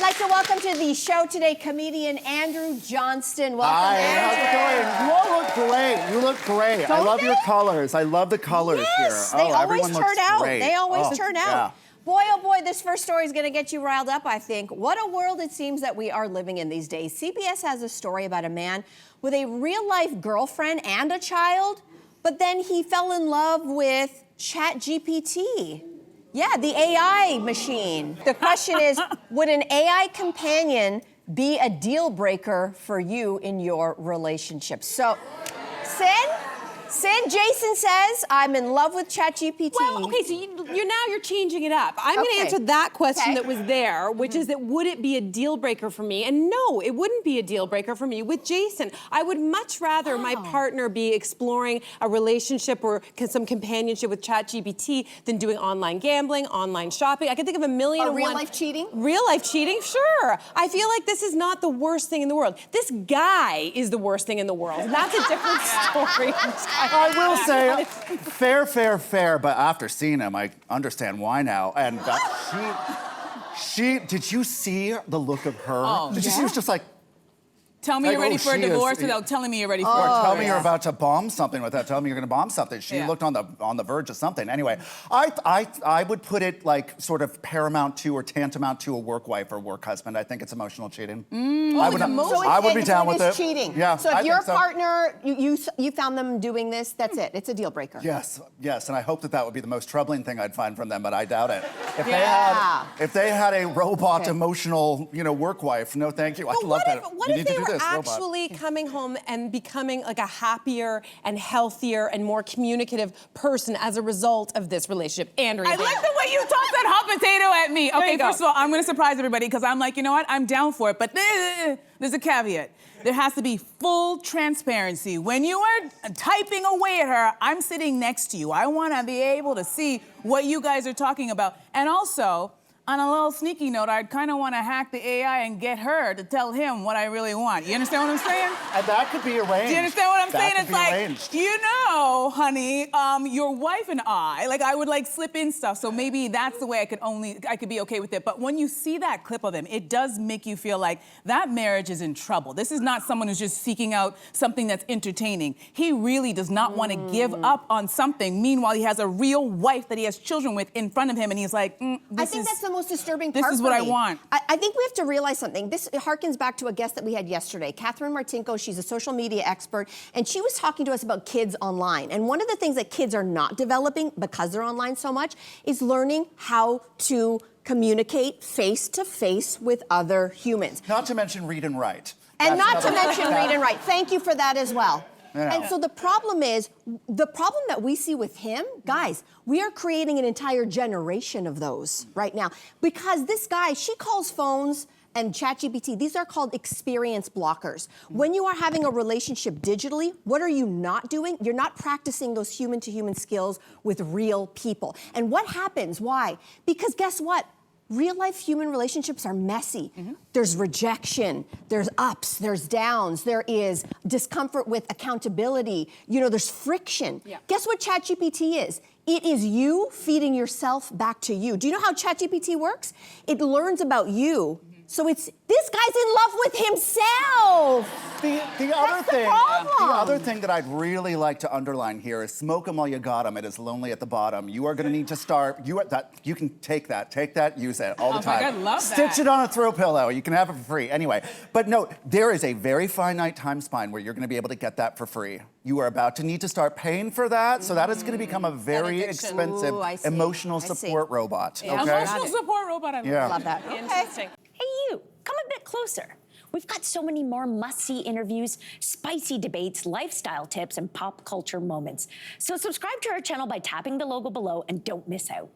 like to welcome to the show today comedian Andrew Johnston. Welcome, Hi, Andrew. how's it going? You all look great. You look great. I love your colors. I love the colors Yes, here. they always everyone turn looks out. great. They always turn out. Yeah. Boy, oh boy, this first story is going to get you riled up, I think. What a world it seems that we are living in these days. CBS has a story about a man with a real-life girlfriend and a child, but then he fell in love with ChatGPT. Yeah, the AI machine. The question is, would an AI companion be a deal breaker for you in your relationship? So, Sin, Jason says, I'm in love with ChatGPT. Well, okay, so you're changing it up. I'm going to answer that question that was there, which is that would it be a deal breaker for me? And no, it wouldn't be a deal breaker for me with Jason. I would much rather my partner be exploring a relationship or some companionship with ChatGPT than doing online gambling, online shopping. I can think of a million and one. Real life cheating? Real life cheating, sure. I feel like this is not the worst thing in the world. This guy is the worst thing in the world. And that's a different story. I will say, fair, but after seeing him, I understand why now. And did you see the look of her? She was just like, tell me you're ready for a divorce without telling me you're ready for a divorce. Or tell me you're about to bomb something without telling me you're going to bomb something. She looked on the verge of something. Anyway, I would put it like sort of paramount to or tantamount to a work wife or work husband. I think it's emotional cheating. I would be down with it. Cheating. Yeah. So if your partner, you found them doing this, that's it. It's a deal breaker. Yes, and I hope that would be the most troubling thing I'd find from them, but I doubt it. If they had a robot emotional, work wife, no thank you. I love that. What if they were actually coming home and becoming like a happier and healthier and more communicative person as a result of this relationship? Andrea. I like the way you tossed that hot potato at me. Okay, first of all, I'm gonna surprise everybody because I'm like, you know what? I'm down for it, but there's a caveat. There has to be full transparency. When you are typing away at her, I'm sitting next to you. I wanna be able to see what you guys are talking about. And also, on a little sneaky note, I'd kind of want to hack the AI and get her to tell him what I really want. You understand what I'm saying? And that could be arranged. Do you understand what I'm saying? It's like, arranged. honey, your wife and I would like slip in stuff. So maybe that's the way I could be okay with it. But when you see that clip of him, it does make you feel like that marriage is in trouble. This is not someone who's just seeking out something that's entertaining. He really does not want to give up on something. Meanwhile, he has a real wife that he has children with in front of him, and he's like, I think that's the most disturbing part. This is what I want. I think we have to realize something. This harkens back to a guest that we had yesterday, Catherine Martinko. She's a social media expert, and she was talking to us about kids online. And one of the things that kids are not developing because they're online so much is learning how to communicate face-to-face with other humans. Not to mention read and write. And not to mention read and write. Thank you for that as well. Yeah. And so the problem that we see with him, guys, we are creating an entire generation of those right now. Because this guy, she calls phones and ChatGPT, these are called experience blockers. When you are having a relationship digitally, what are you not doing? You're not practicing those human-to-human skills with real people. And what happens? Why? Because guess what? Real-life human relationships are messy. There's rejection, there's ups, there's downs, there is discomfort with accountability, there's friction. Guess what ChatGPT is? It is you feeding yourself back to you. Do you know how ChatGPT works? It learns about you. So this guy's in love with himself. The other thing that I'd really like to underline here is smoke 'em while you got 'em. It is lonely at the bottom. You are going to need to start. You can take that, use it all the time. I love that. Stitch it on a throw pillow. You can have it for free. Anyway, but no, there is a very finite time span where you're going to be able to get that for free. You are about to need to start paying for that, so that is going to become a very expensive emotional support robot. Okay? Emotional support robot. I love that. Interesting. Hey, you, come a bit closer. We've got so many more must-see interviews, spicy debates, lifestyle tips, and pop culture moments. So subscribe to our channel by tapping the logo below and don't miss out.